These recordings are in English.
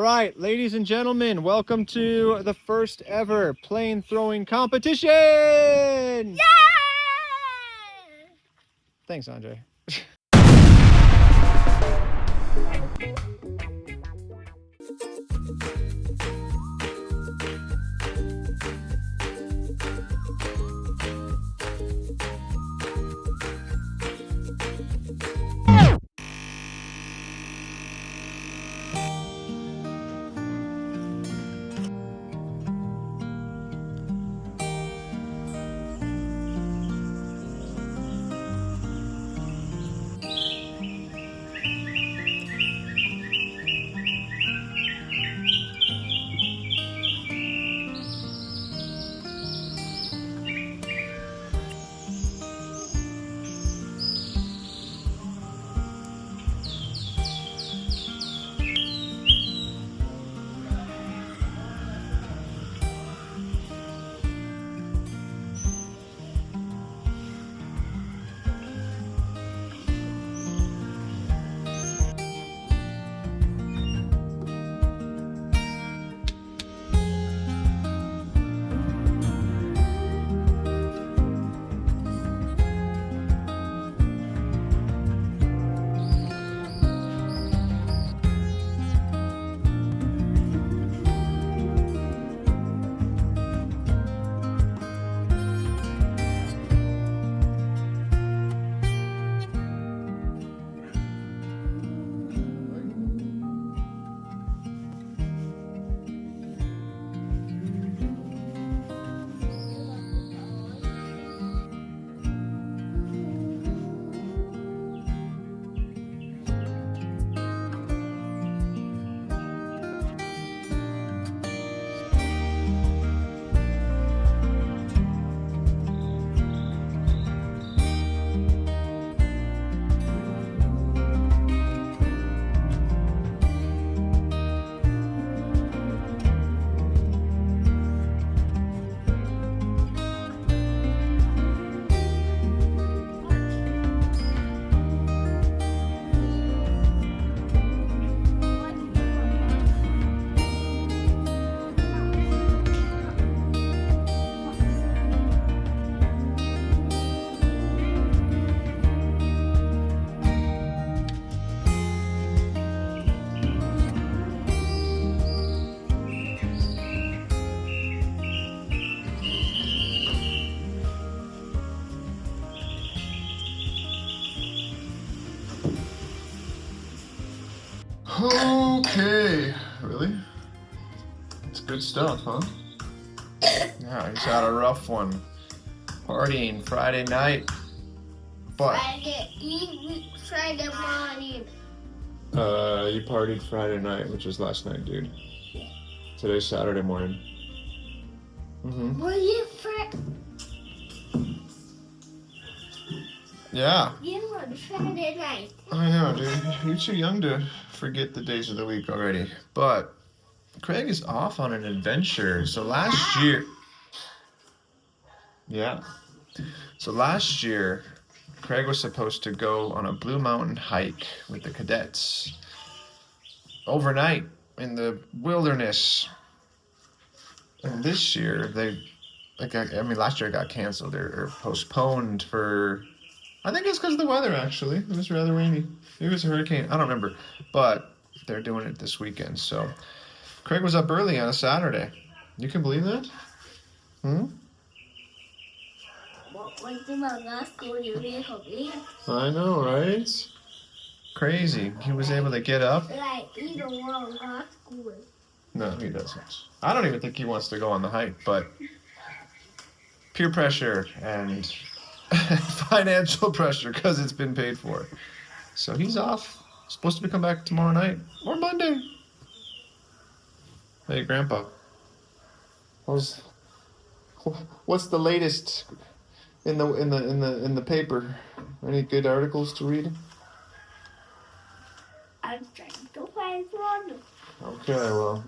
right, ladies and gentlemen, welcome to the first ever plane throwing competition. Yay! Thanks, Andre. Okay, really? It's good stuff, huh? Yeah, he's had a rough one. Partying Friday night. But Friday morning. you partied Friday night, which was last night, dude. Today's Saturday morning. Mm-hmm. Were you Yeah. You were Friday night. I know, dude. You're too young to forget the days of the week already. But Craig is off on an adventure. So last year... Yeah. So last year, Craig was supposed to go on a Blue Mountain hike with the cadets overnight in the wilderness. And this year, last year it got canceled or postponed for, I think it's because of the weather, actually. It was rather rainy. Maybe it was a hurricane. I don't remember. But they're doing it this weekend. So Craig was up early on a Saturday. You can believe that? I know, right? Crazy. He was able to get up. No, he doesn't. I don't even think he wants to go on the hike, but peer pressure and financial pressure because it's been paid for. So he's off. Supposed to come back tomorrow night or Monday. Hey, Grandpa. What's the latest in the paper? Any good articles to read? I'm trying to find one. Okay, well,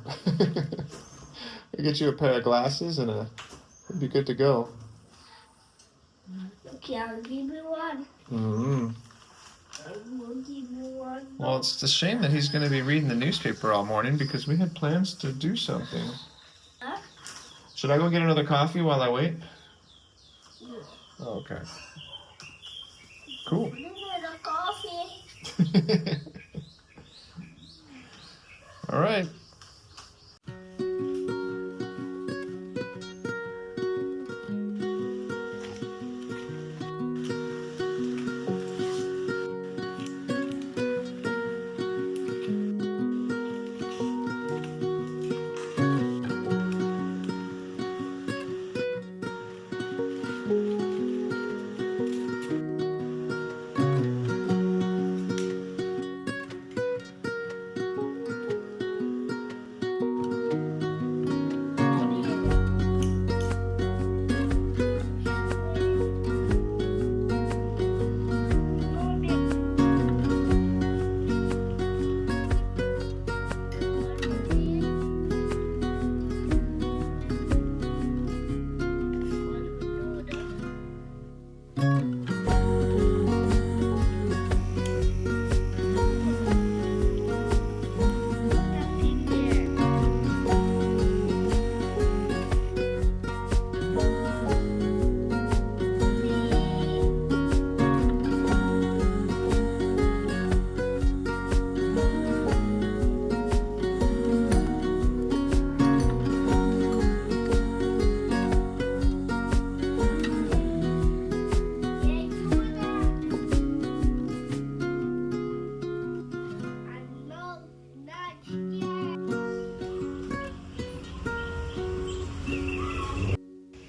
I'll get you a pair of glasses and it'd be good to go. Okay, I'll give you one. Mm-hmm. Well, it's a shame that he's going to be reading the newspaper all morning because we had plans to do something. Huh? Should I go get another coffee while I wait? Yeah. Oh, okay. Cool. Another coffee. All right.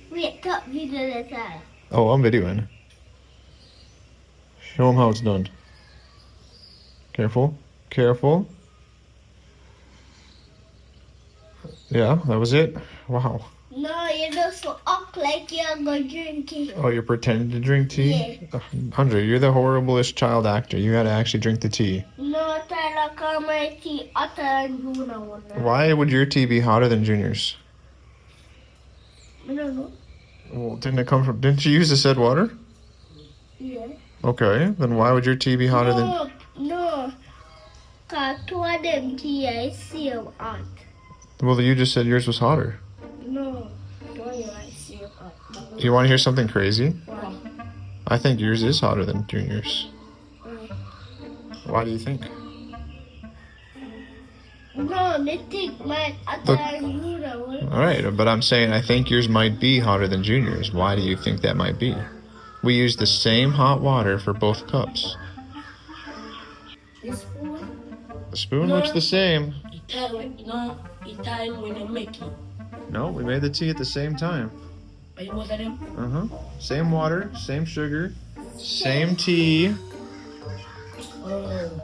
Wait up, video the time. Oh, I'm videoing. Show him how it's done. Careful. Careful. Yeah, that was it? Wow. No, you just act like you're gonna drink it. Oh, you're pretending to drink tea? Yeah. Andre, you're the horriblest child actor. You gotta actually drink the tea. No, Tyler, call my tea hotter than Juna one. Why would your tea be hotter than Junior's? I don't know. Well, didn't you use the said water? Yeah. Okay, then why would your tea be hotter than... No. Cause two of them tea I see hot. Well, you just said yours was hotter. No. Don't I see hot. You want to hear something crazy? Why? I think yours is hotter than Junior's. Why do you think? No, they think mine hotter than Juna one. Alright, but I'm saying I think yours might be hotter than Junior's. Why do you think that might be? We use the same hot water for both cups. This spoon? The spoon looks the same. The time when you make it. No, we made the tea at the same time. But both of them? Same water, same sugar, same tea. Oh.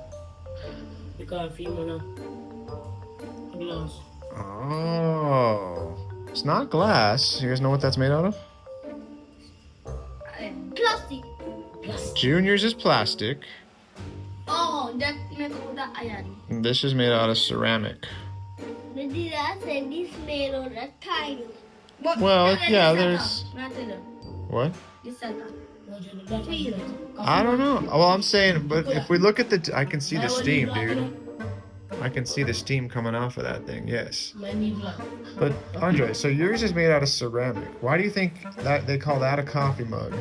You can't feel me now. Glass. Oh. It's not glass. You guys know what that's made out of? Plastic. Junior's is plastic. Oh, that made out of iron. And this is made out of ceramic. They did that and this made out of tile. Well, yeah, there's... What? I don't know. Well, I'm saying, but if we look at the... I can see the steam, dude. I can see the steam coming off of that thing, yes. But, Andre, so yours is made out of ceramic. Why do you think that they call that a coffee mug?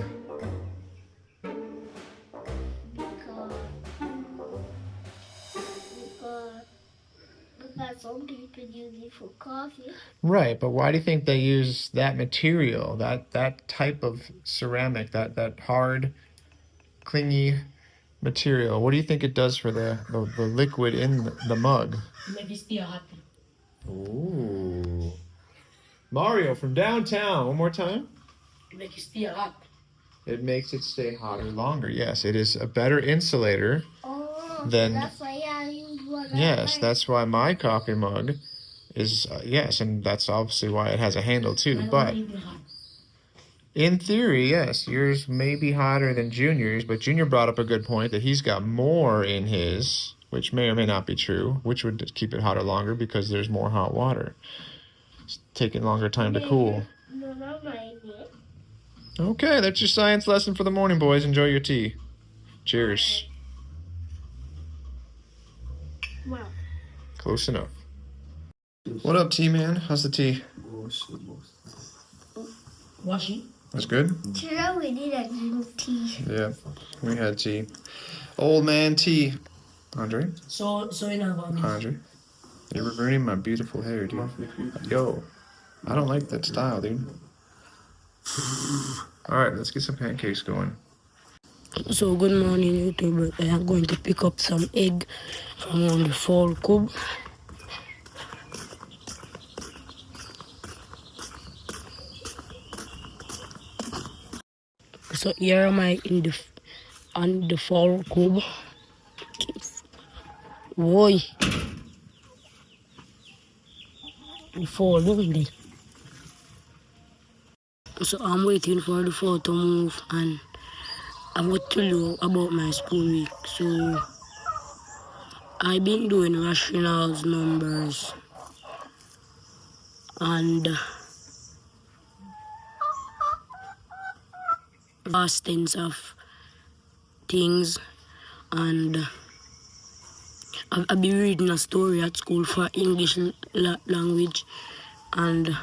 Because some people use it for coffee. Right, but why do you think they use that material, that type of ceramic, that hard, clingy material? What do you think it does for the liquid in the mug? Make it still hot. Ooh. Mario from downtown, one more time. Make it still hot. It makes it stay hotter longer. Yes, it is a better insulator. Oh, Then- that's why I use one. Yes, that's why my coffee mug is, yes, and that's obviously why it has a handle too. But in theory, yes, yours may be hotter than Junior's, but Junior brought up a good point that he's got more in his, which may or may not be true, which would keep it hotter longer because there's more hot water. It's taking longer time to cool. No, not mine. Okay, that's your science lesson for the morning, boys. Enjoy your tea. Cheers. Well, Close enough. What up, T man? How's the tea? Washi. That's good? today we did a little tea. Yeah, we had tea. Old man tea. Andre? So you know about this. Andre? You're ruining my beautiful hair, dude. Yo, I don't like that style, dude. Alright, let's get some pancakes going. So good morning YouTube. I am going to pick up some egg from on the fall cube. So here am I on the fall cube. Boy. The fall, don't they? So I'm waiting for the fall to move and I want to tell you about my school week. So I've been doing rationals, numbers, and past tense of things, and I've been reading a story at school for English language, and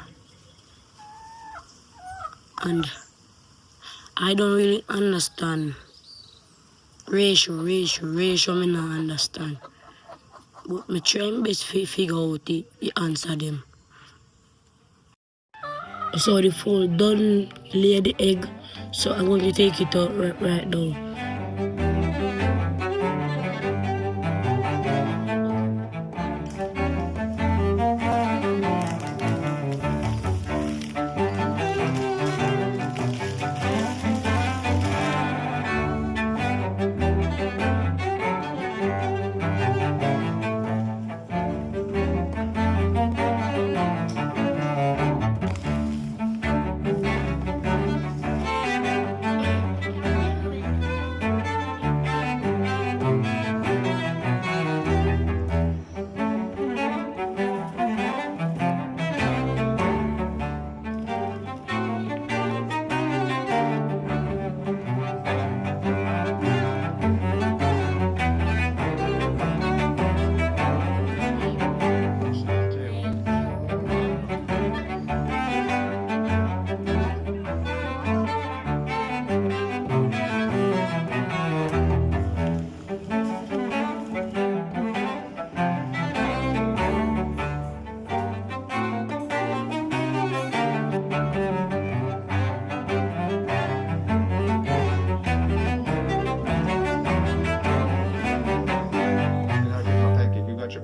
I don't really understand ratio, me not understand. But me try my best to figure out the answer them. So the fowl done lay the egg, so I'm going to take it out right now.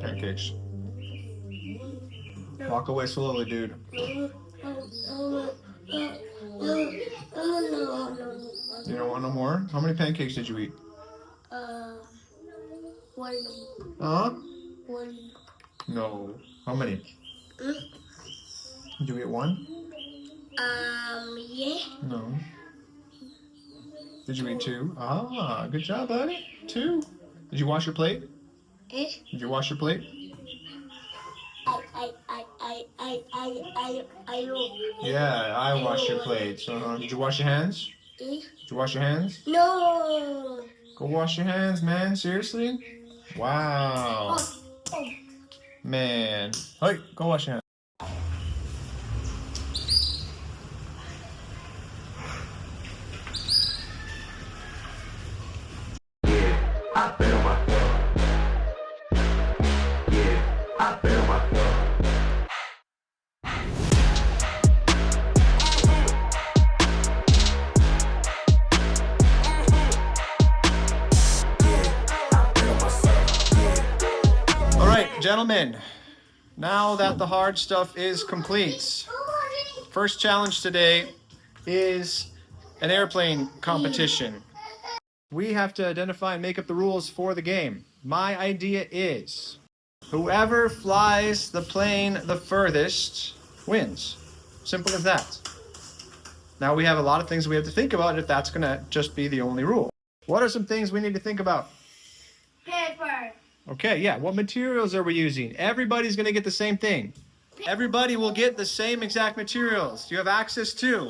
Pancakes. Walk away slowly, dude. You don't want no more? How many pancakes did you eat? One. Huh? One. No. How many? Did you eat one? Yeah. No. Did you eat two? Ah, good job, buddy. Two. Did you wash your plate? Eh? Did you wash your plate? Yeah, I washed your plates. Did you wash your hands? Eh? Did you wash your hands? No. Go wash your hands, man. Seriously? Wow. Man. Hey, go wash your hands. All right, gentlemen. Now that the hard stuff is complete, first challenge today is an airplane competition. We have to identify and make up the rules for the game. My idea is whoever flies the plane the furthest wins. Simple as that. Now we have a lot of things we have to think about if that's going to just be the only rule. What are some things we need to think about? Paper. Okay, yeah. What materials are we using? Everybody's going to get the same thing. Everybody will get the same exact materials. You have access to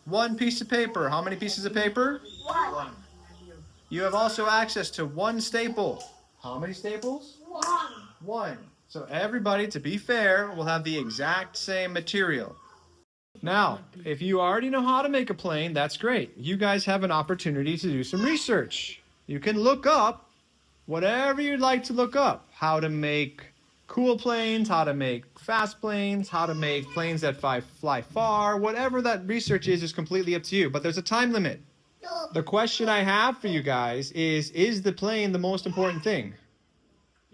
one piece of paper. How many pieces of paper? One. You have also access to one staple. How many staples? One. 1. So everybody, to be fair, will have the exact same material. Now, if you already know how to make a plane, that's great. You guys have an opportunity to do some research. You can look up whatever you'd like to look up. How to make cool planes, how to make fast planes, how to make planes that fly far. Whatever that research is completely up to you. But there's a time limit. The question I have for you guys is the plane the most important thing?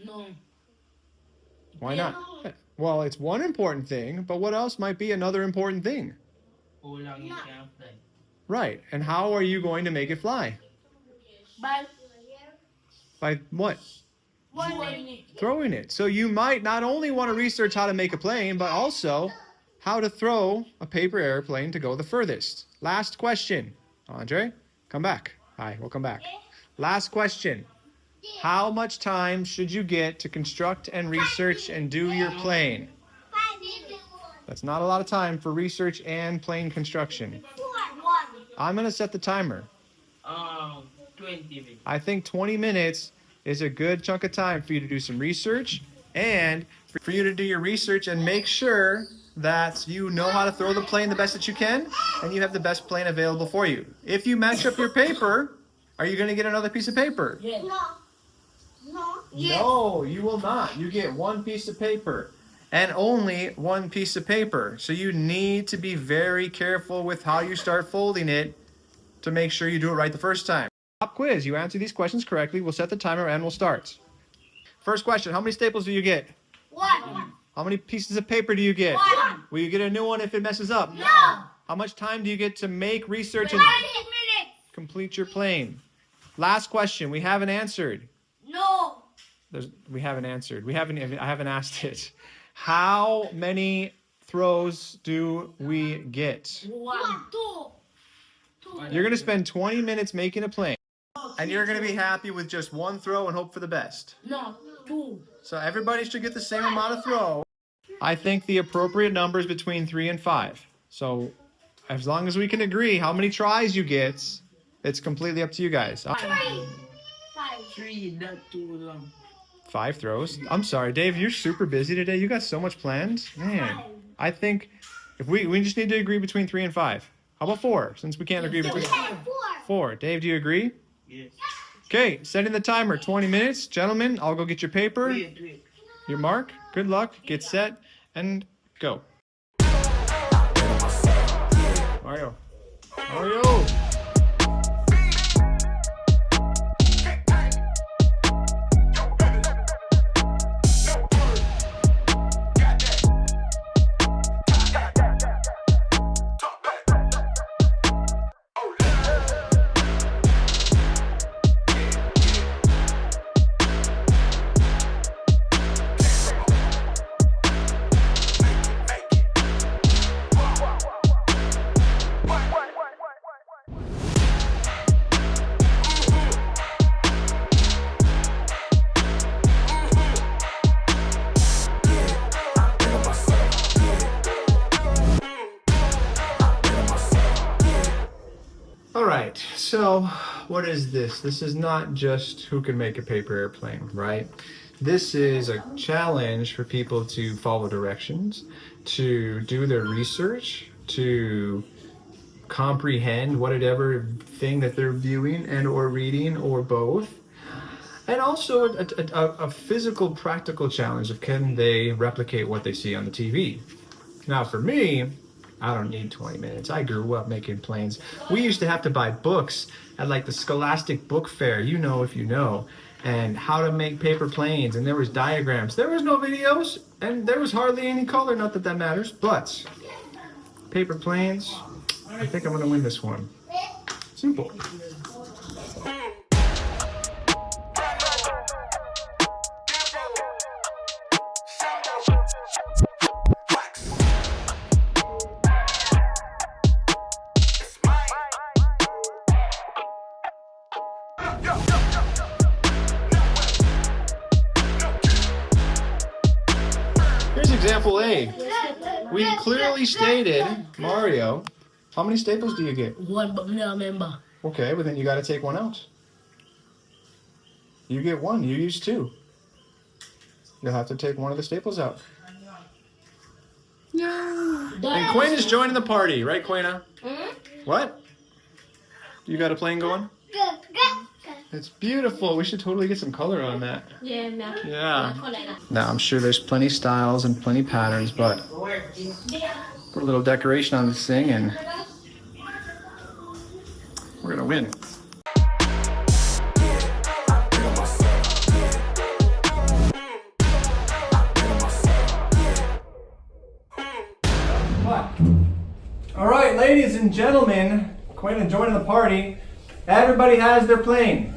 No. Why not? Well, it's one important thing, but what else might be another important thing? Right. And how are you going to make it fly? By what? Throwing it. So you might not only want to research how to make a plane, but also how to throw a paper airplane to go the furthest. Last question. Andre, come back. Hi, welcome back. Last question. How much time should you get to construct and research and do your plane? 5 minutes. That's not a lot of time for research and plane construction. 1. I'm going to set the timer. 20 minutes. I think 20 minutes is a good chunk of time for you to do some research and for you to do your research and make sure that you know how to throw the plane the best that you can and you have the best plane available for you. If you match up your paper, are you going to get another piece of paper? Yes. No. No, you will not. You get one piece of paper and only one piece of paper. So you need to be very careful with how you start folding it to make sure you do it right the first time. Pop quiz. You answer these questions correctly. We'll set the timer and we'll start. First question. How many staples do you get? 1. How many pieces of paper do you get? 1. Will you get a new one if it messes up? No. How much time do you get to make research 5 and minutes. complete your plane? Last question. We haven't answered. No. We haven't answered. I haven't asked it. How many throws do we get? 1, 2. You're going to spend 20 minutes making a plane, and you're going to be happy with just one throw and hope for the best. No. 2. So everybody should get the same amount of throw. I think the appropriate number is between 3 and 5. So as long as we can agree how many tries you get, it's completely up to you guys. 3, not too long. 5 throws. I'm sorry, Dave, you're super busy today. You got so much planned. Man, I think if we just need to agree between 3 and 5. How about 4, since we can't agree between 4? Dave, do you agree? Yes. Okay, setting the timer, 20 minutes. Gentlemen, I'll go get your paper, Wait. your mark. Good luck, get set, and go. Mario. All right, so what is this? This is not just who can make a paper airplane, right? This is a challenge for people to follow directions, to do their research, to comprehend whatever thing that they're viewing and or reading or both. And also a physical, practical challenge of can they replicate what they see on the TV. Now for me, I don't need 20 minutes. I grew up making planes. We used to have to buy books at like the Scholastic Book Fair, you know if you know, and how to make paper planes, and there was diagrams. There was no videos, and there was hardly any color, not that that matters, but paper planes, I think I'm gonna win this one. Simple. Here's example A. We clearly stated, Mario, how many staples do you get? 1, but I don't remember. Okay, but then you gotta take one out. You get 1, you use 2. You'll have to take one of the staples out. No. And Quayna's joining the party, right, Quayna? What? You got a plane going? It's beautiful. We should totally get some color on that. Yeah. Now, I'm sure there's plenty styles and plenty patterns, but put a little decoration on this thing and we're gonna win. All right, ladies and gentlemen, Quayna joining the party. Everybody has their plane.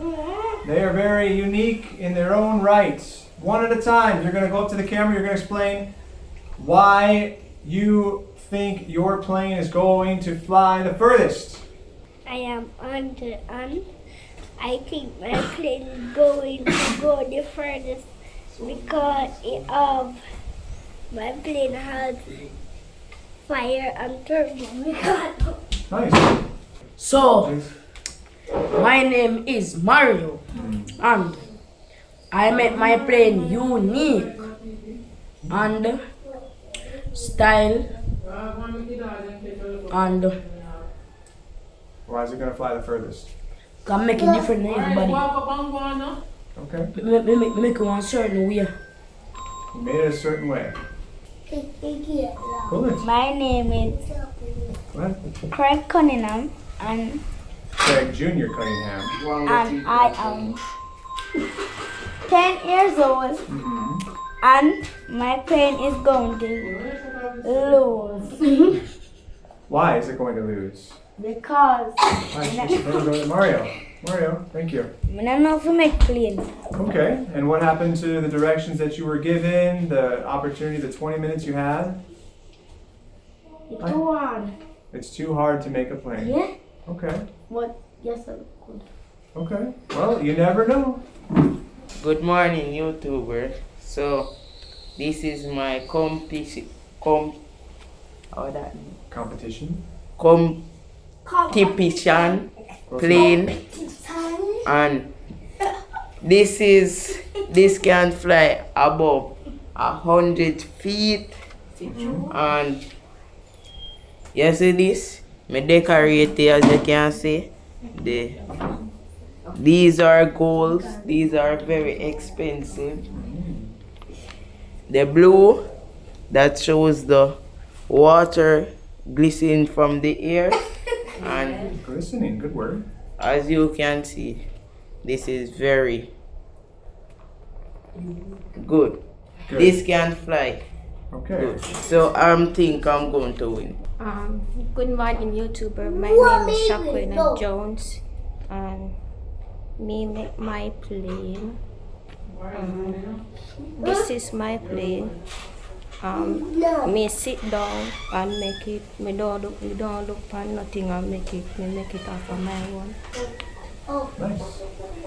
They are very unique in their own rights. One at a time, you're going to go up to the camera, you're going to explain why you think your plane is going to fly the furthest. I am under and I think my plane is going to go the furthest because my plane has fire and turbo. Nice. So, my name is Mario, and I make my plane unique and style and Why is it going to fly the furthest? can make it different than everybody. Okay. Make it one certain way. You made it a certain way. Cool. My name is What? Craig Cunningham and Craig Jr. Cunningham. I am 10 years old and my plane is going to lose Why is it going to lose? because Mario, thank you. I don't know if we make plane. Okay, and what happened to the directions that you were given, the opportunity, the 20 minutes you had? It's too hard. It's too hard to make a plane. Yeah? Okay, But yes, I could. okay. Well, you never know. Good morning, YouTuber. So, this is my competition. Competition. Competition plane, and this can fly above 100 feet. And you see this? Me decorate it, as you can see. These are golds. These are very expensive. The blue that shows the water glistening from the air, and Glistening, good word. as you can see, this is very good. This can fly. Okay. Good. So think I'm going to win. Good morning, YouTuber. My name is Shaquina Jones, and me make my plane. This is my plane. Me sit down and make it. Me don't look for nothing and make it. Me make it off of my own. Nice.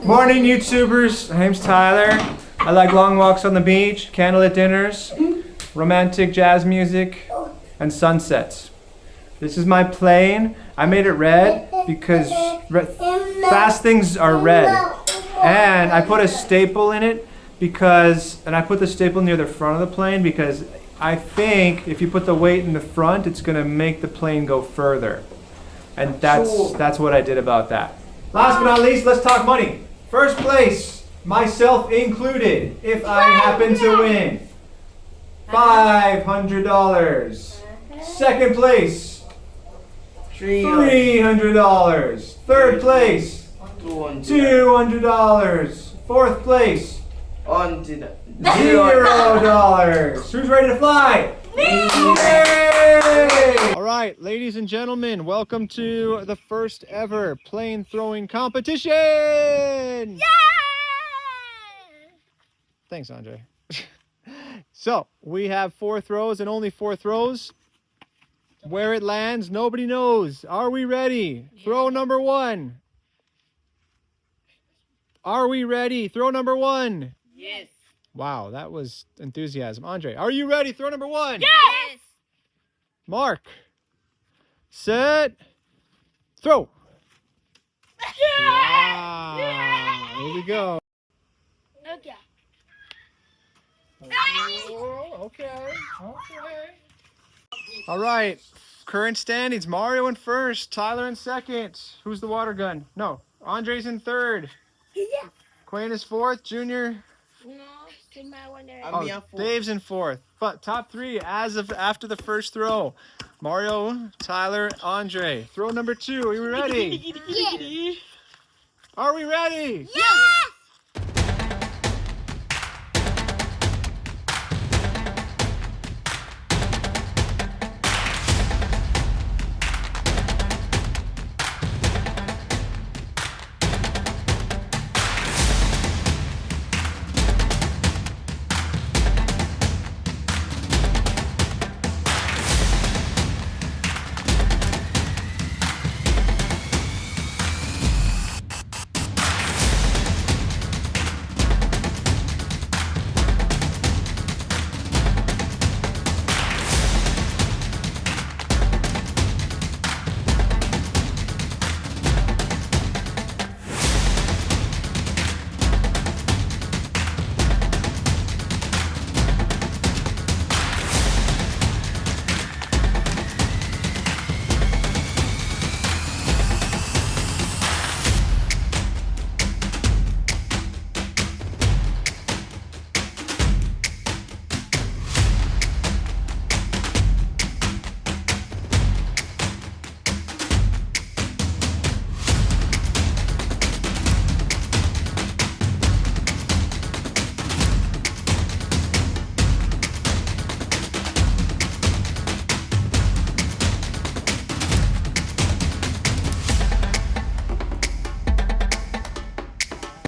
Morning, YouTubers. My name's Tyler. I like long walks on the beach, candlelit dinners, romantic jazz music, and sunsets. This is my plane. I made it red because fast things are red. And I put a staple in it and I put the staple near the front of the plane because I think if you put the weight in the front, it's gonna make the plane go further. And that's what I did about that. Last but not least, let's talk money. First place, myself included, if I happen to win, $500. Second place, $300. Third place, $200. Fourth place, $0. Who's ready to fly? Yay! All right, ladies and gentlemen, welcome to the first ever plane throwing competition. Yay! Thanks, Andre. So we have 4 throws and only 4 throws. Where it lands, nobody knows. Are we ready? Throw number 1. Are we ready? Throw number 1. Yes. Wow, that was enthusiasm. Andre, are you ready? Throw number 1. Yes! Mark. Set. Throw. Wow. Here we go. Okay. Oh, okay. Okay. All right. Current standings: Mario in first, Tyler in second. Who's the water gun? No, Andre's in third. Quayne is fourth. Junior. Oh, Dave's in fourth. But top three as of after the first throw: Mario, Tyler, Andre. Throw number 2. Are you ready? Yeah. Are we ready? Yeah.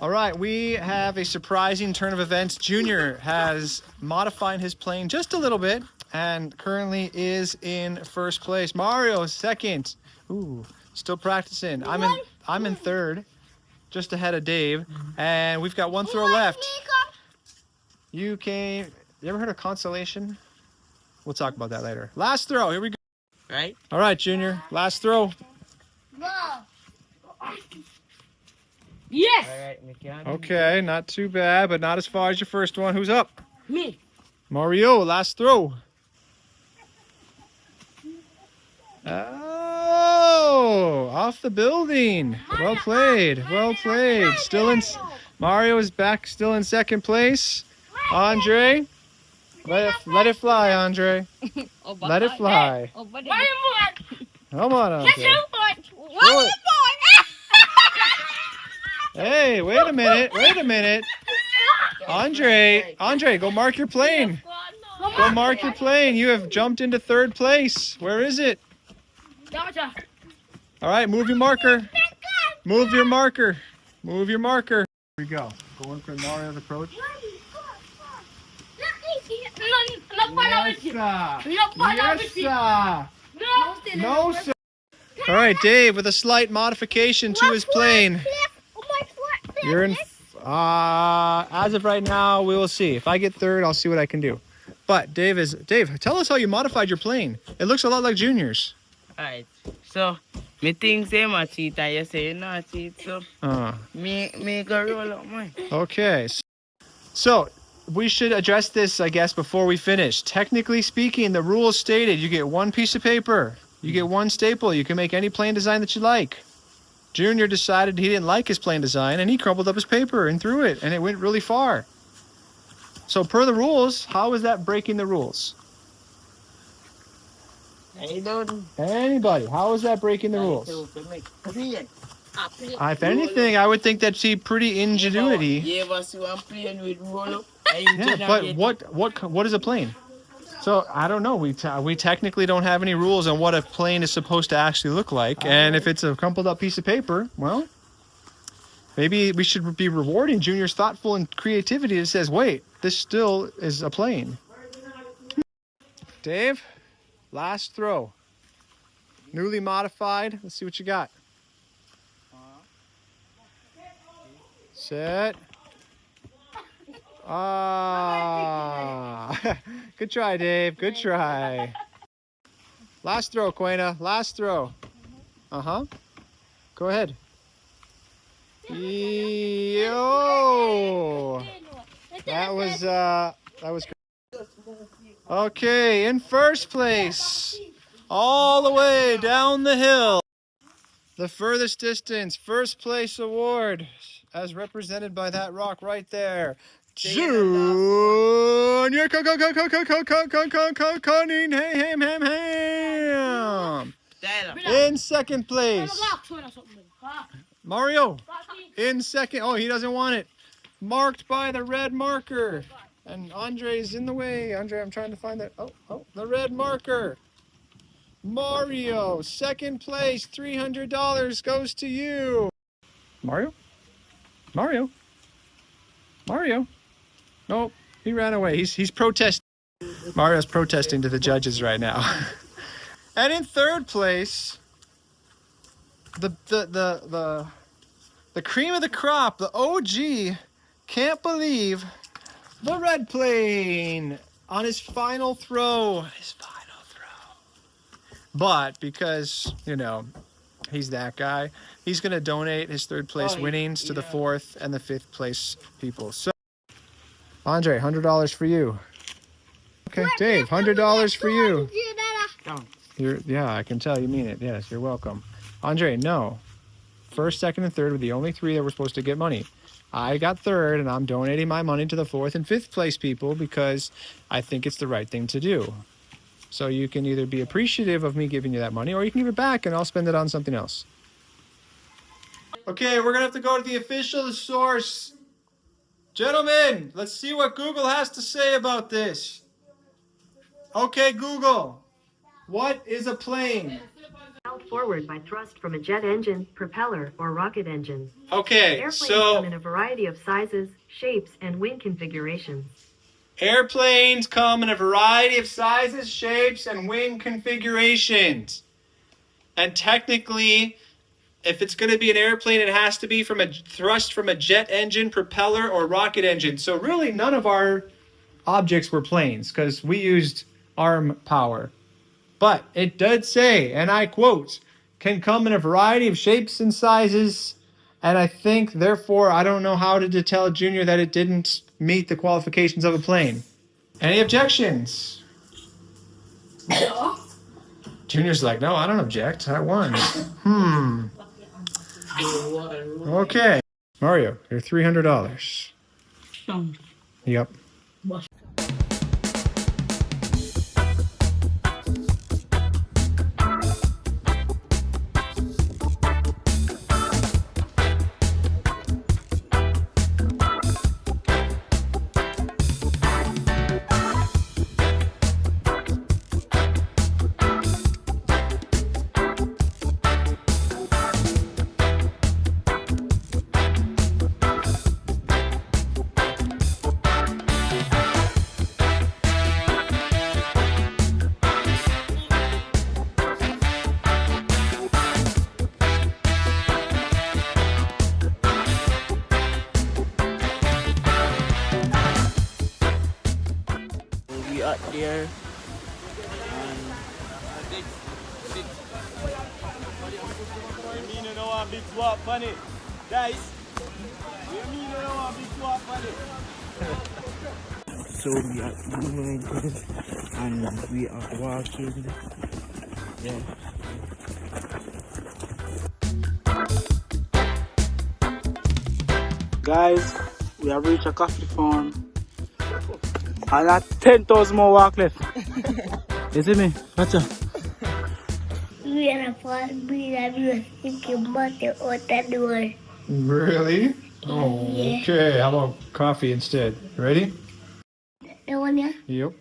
All right, we have a surprising turn of events. Junior has modified his plane just a little bit and currently is in first place. Mario is second. Ooh, still practicing. I'm in third, just ahead of Dave, and we've got one throw left. You ever heard of consolation? We'll talk about that later. Last throw. Here we go. Right? All right, Junior. Last throw. Yes! Alright, me can't. Okay, not too bad, but not as far as your first one. Who's up? Me. Mario, last throw. Oh, off the building. Well played. Well played. Mario is back, still in second place. Andre, let it fly, Andre. Let it fly. Come on, Andre. Throw it. Hey, wait a minute. Andre, go mark your plane. Go mark your plane. You have jumped into third place. Where is it? All right, move your marker. Move your marker. Here we go. Going for Mario's approach. Yes, sir. No, sir. All right, Dave, with a slight modification to his plane. You're in. As of right now, we will see. If I get third, I'll see what I can do. But Dave, tell us how you modified your plane. It looks a lot like Junior's. Alright. So, me think say my cheat and you say you not cheat. So, me go roll up mine. Okay. So we should address this, I guess, before we finish. Technically speaking, the rules stated you get one piece of paper, you get one staple, you can make any plane design that you like. Junior decided he didn't like his plane design and he crumpled up his paper and threw it, and it went really far. So per the rules, how is that breaking the rules? Anybody, how is that breaking the rules? If anything, I would think that'd be pretty ingenuity. Yeah, but what is a plane? So I don't know. We technically don't have any rules on what a plane is supposed to actually look like. And if it's a crumpled up piece of paper, well, maybe we should be rewarding Junior's thoughtful and creativity that says, wait, this still is a plane. Dave, last throw. Newly modified. Let's see what you got. Set. Good try, Dave. Good try. Last throw, Quayna. Last throw. Go ahead. Yo. That That was great. Okay, in first place, all the way down the hill, the furthest distance, first place award, as represented by that rock right there. Junior Cunningham. In second place, Mario. In second, oh, he doesn't want it. Marked by the red marker. And Andre's in the way. Andre, I'm trying to find that. Oh, the red marker. Mario, second place, $300 goes to you. Mario? Mario? Mario? Nope, he ran away. He's protesting. Mario's protesting to the judges right now. And in third place, the cream of the crop, the OG, can't believe the red plane on his final throw. But because, you know, he's that guy, he's going to donate his third place winnings to the fourth and the fifth place people. So, Andre, $100 for you. Okay, Dave, $100 for you. Yeah, I can tell you mean it. Yes, you're welcome. Andre, no. First, second, and third were the only three that were supposed to get money. I got third, and I'm donating my money to the fourth and fifth place people because I think it's the right thing to do. So you can either be appreciative of me giving you that money, or you can give it back and I'll spend it on something else. Okay, we're going to have to go to the official source. Gentlemen, let's see what Google has to say about this. Okay, Google, what is a plane? Propelled forward by thrust from a jet engine, propeller, or rocket engine. Okay, Airplanes so come in a variety of sizes, shapes, and wing configurations. airplanes come in a variety of sizes, shapes, and wing configurations. And technically, if it's going to be an airplane, it has to be from a thrust from a jet engine, propeller, or rocket engine. So really, none of our objects were planes because we used arm power. But it did say, and I quote, can come in a variety of shapes and sizes. And I think, therefore, I don't know how to tell Junior that it didn't meet the qualifications of a plane. Any objections? No. Junior's like, no, I don't object. I won. Okay. Mario, you're $300. Yep. We out there and we mean you know a big swap on it. Guys, we mean you know a big swap on it. So we are moving and we are walking. Yeah. Guys, we have reached a coffee farm. And at 10,000 more walk left. You see me? Watch out. We are a farm, we are thinking about the other door. Really? Oh, okay. How about coffee instead? Ready? The one here? Yep.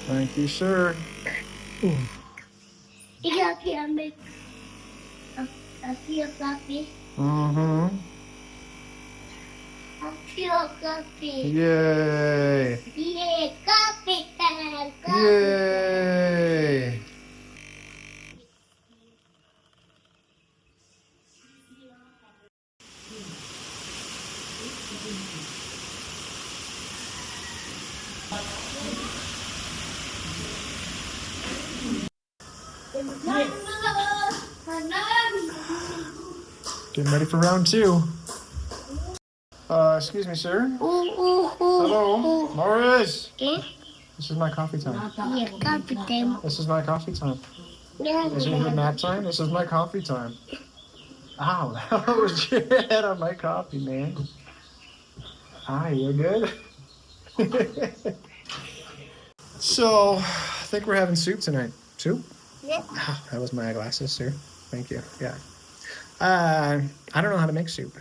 Thank you, sir. You can make a few coffee. Mm-hmm. A few coffee. Yay. Yay, coffee time. Yay. Getting ready for round two. Excuse me, sir. Hello, Morris. This is my coffee time. Yeah, coffee time. This is my coffee time. Is it your nap time? This is my coffee time. Ow, that was your head on my coffee, man. Hi, you good? So, I think we're having soup tonight. Soup? Yeah. Ah, that was my eyeglasses, sir. Thank you. Yeah. I don't know how to make soup.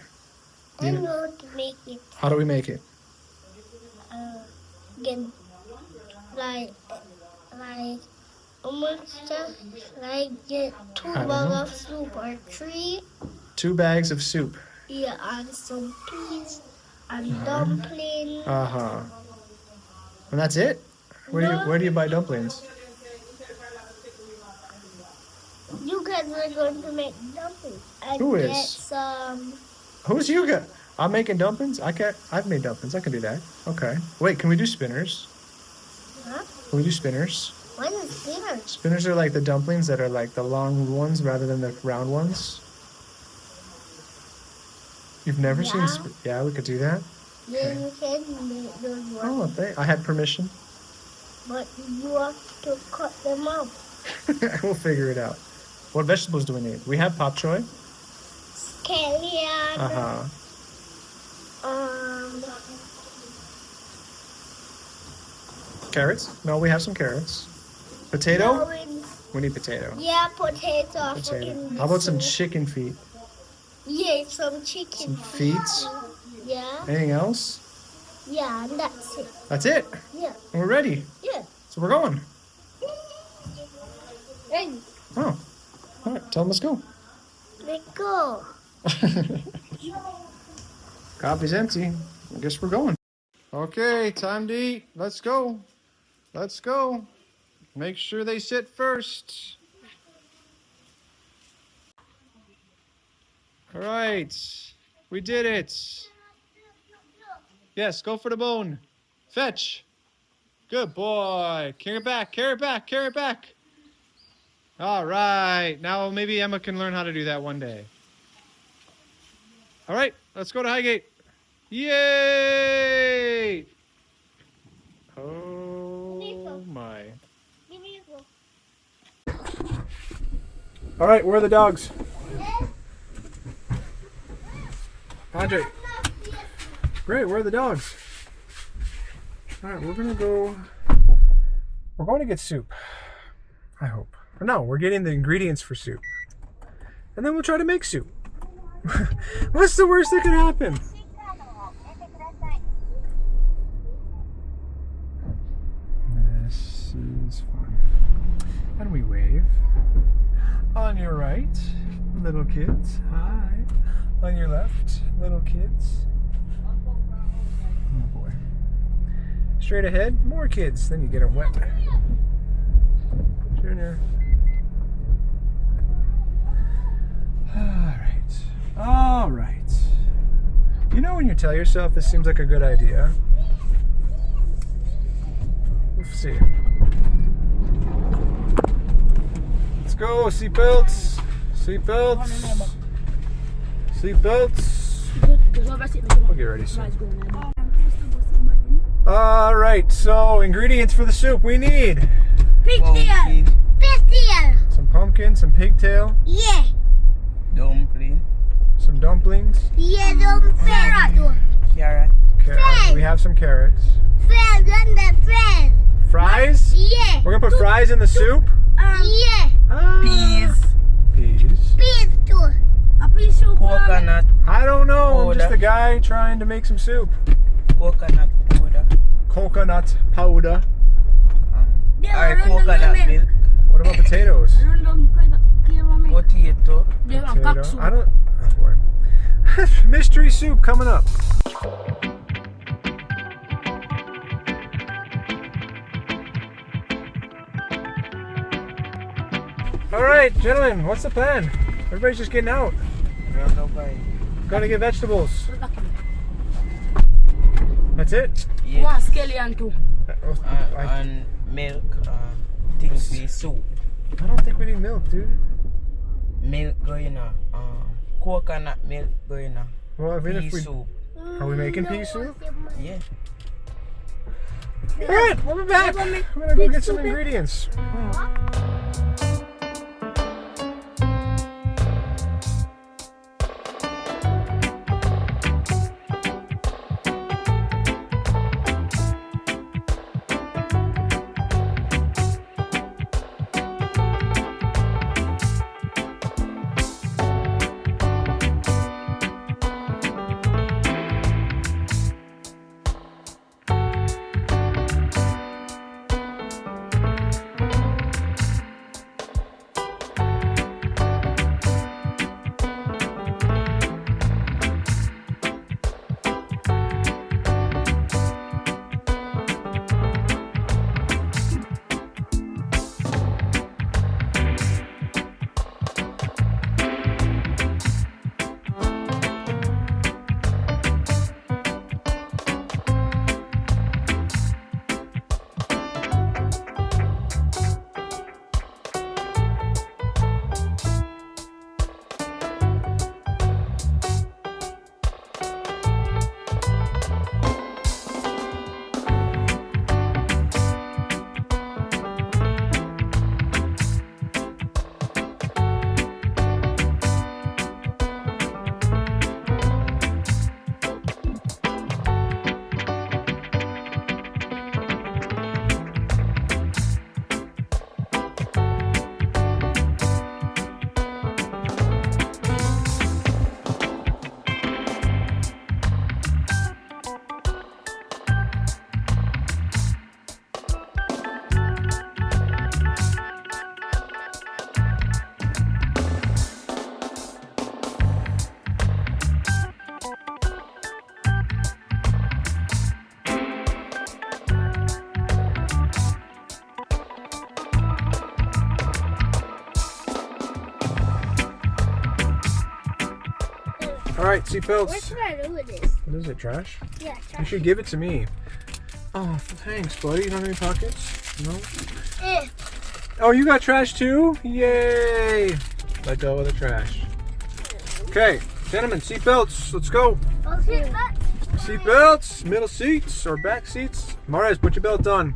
I know to make it. How do we make it? Get like almost like get 2 bags of soup or 3. 2 bags of soup. Yeah, and some peas and dumpling. And that's it? Where do you buy dumplings? You guys are going to make dumplings. And Who is? get some. Who's you got? I'm making dumplings? I've made dumplings. I can do that. Okay. Wait, can we do spinners? Huh? Can we do spinners? When is dinner? Spinners are like the dumplings that are like the long ones rather than the round ones. You've never seen... Yeah, we could do that. Yeah, you can make those ones. Oh, I had permission. But you have to cut them up. We'll figure it out. What vegetables do we need? We have pak choy. Scallion. Carrots? No, we have some carrots. Potato? No, We need potato. yeah, potato. Potato. How about some chicken feet? Yeah, some chicken. Some feet? Yeah. Anything else? Yeah, and that's it. That's it. Yeah. And we're ready. Yeah. So we're going. Ready. Oh. All right. Tell them let's go. Let's go. Coffee's empty. I guess we're going. Okay, time to eat. Let's go. Let's go. Make sure they sit first. All right. We did it. Yes, go for the bone. Fetch. Good boy. Carry it back, carry it back, carry it back. All right. Now maybe Emma can learn how to do that one day. All right, let's go to Highgate. Yay! Oh my. All right, where are the dogs? Andre. Great, where are the dogs? All right, we're going to get soup. I hope. Or no, we're getting the ingredients for soup. And then we'll try to make soup. What's the worst that could happen? This is fun. And we wave. On your right, little kids. Hi. On your left, little kids. Oh boy. Straight ahead, more kids. Then you get them wet. Junior. All right. You know when you tell yourself this seems like a good idea? We'll see. Let's go, seatbelts. Seatbelts. Seatbelts. We'll get ready soon. All right, so ingredients for the soup we need. Pigtail. Pigtail. Some pumpkin, some pigtail. Yeah. Dumpling. Some dumplings. Yeah, dumpling. Carrot. We have some carrots. Fries on the fries. Fries? Yeah. We're gonna put fries in the soup? Yeah. Peas. Peas. Peas too. A piece of Coconut. I don't know. I'm just Powder. a guy trying to make some soup. Coconut powder. Coconut powder. Or coconut milk. What about potatoes? Potato. Potato. I don't. Oh boy. Mystery soup coming up. All right, gentlemen, what's the plan? Everybody's just getting out. Gonna get vegetables. That's it? Yes. too. And milk. Things we soup. I don't think we need milk, dude. Milk going on. Coconut milk going on. Well, even Pea if we soup. Are we making pea soup? Yeah. Alright, we'll be back. I'm gonna go get some ingredients. Alright, seatbelts. What should I do with this? What is it, trash? Yeah, You should give it to me. Oh, thanks, buddy. You don't have any pockets? No? Oh, you got trash too? Yay! Let go of the trash. Okay, gentlemen, seatbelts. Let's go. Seatbelts, middle seats or back seats. Mares, put your belt on.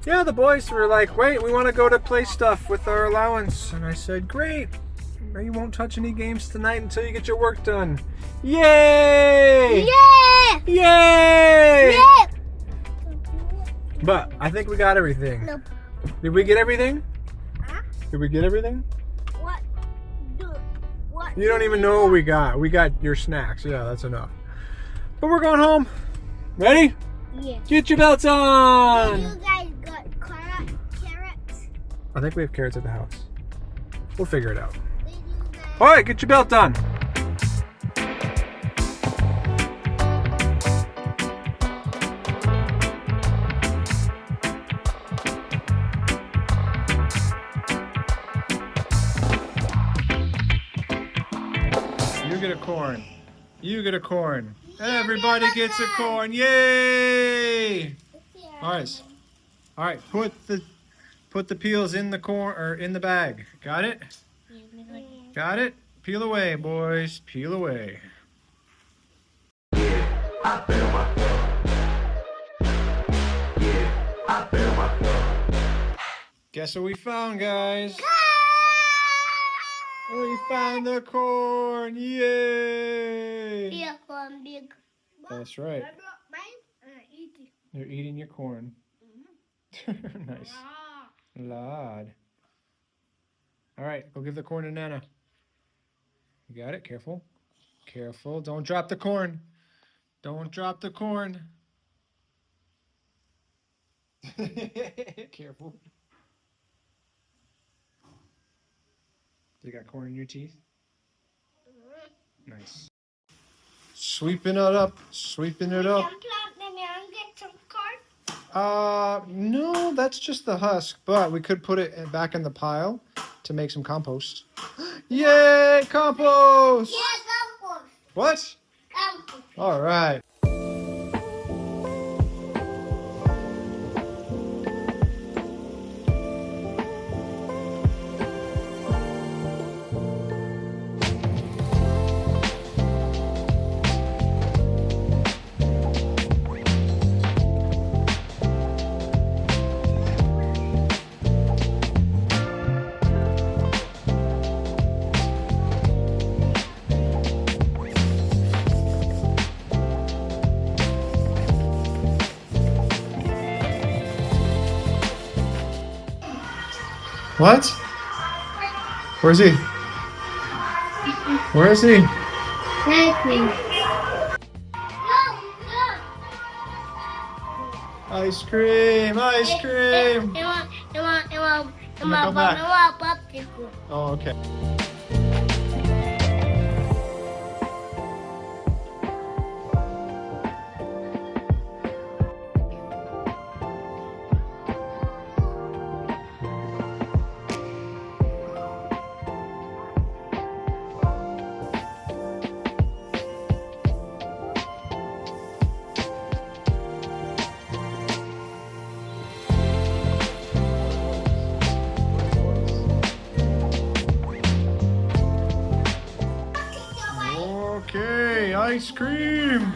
Yeah, the boys were like, wait, we want to go to play stuff with our allowance. And I said, great. You won't touch any games tonight until you get your work done. Yay! Yeah! Yay! Yeah! But I think we got everything. Nope. Did we get everything? Huh? Did we get everything? What? What? You don't even know what we got. We got your snacks. Yeah, that's enough. But we're going home. Ready? Yeah. Get your belts on! You guys got carrots? I think we have carrots at the house. We'll figure it out. Did you guys... All right, get your belt on. You get a corn. You get a corn. Everybody gets a corn. Yay! All right. All right. Put the peels in the corn or in the bag. Got it? Got it? Peel away, boys. Peel away. Guess what we found, guys? We found the corn! Yay! Big one, big. That's right. I brought mine and I eat it. You're eating your corn. Nice. Lord. All right, go give the corn to Nana. You got it? Careful. Careful. Don't drop the corn. Don't drop the corn. Careful. You got corn in your teeth? Nice. Sweeping it up. Sweeping it up. Get some corn. No, that's just the husk, but we could put it back in the pile to make some compost. Yay, compost! Yeah, compost. What? Compost. All right. What? Where's he? Where is he? Ice cream, ice cream. Come back. Oh, okay. Okay, ice cream.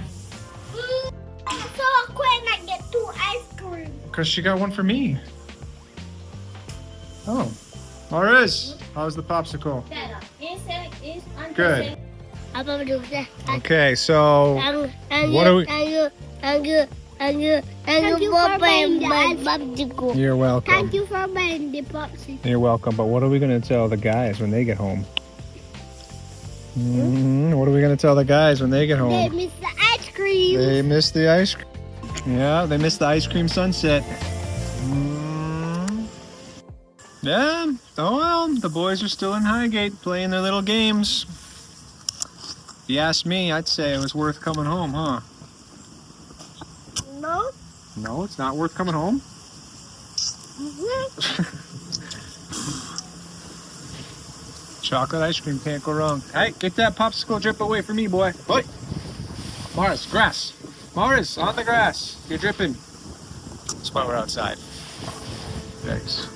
So Quinn, I get 2 ice cream. Because she got one for me. Oh. Morris, how's the popsicle? Good. Okay, so what are we? You're welcome. Thank you for buying the popsicle. You're welcome. But what are we going to tell the guys when they get home? What are we going to tell the guys when they get They home? missed the ice cream. They missed the ice cream. Yeah, they missed the ice cream sunset. Yeah, oh well, the boys are still in Highgate playing their little games. If you ask me, I'd say it was worth coming home, huh? No. No, it's not worth coming home? Chocolate ice cream can't go wrong. Hey, get that popsicle drip away from me, boy. Boy. Morris, grass. Morris, on the grass. You're dripping. That's why we're outside. Thanks.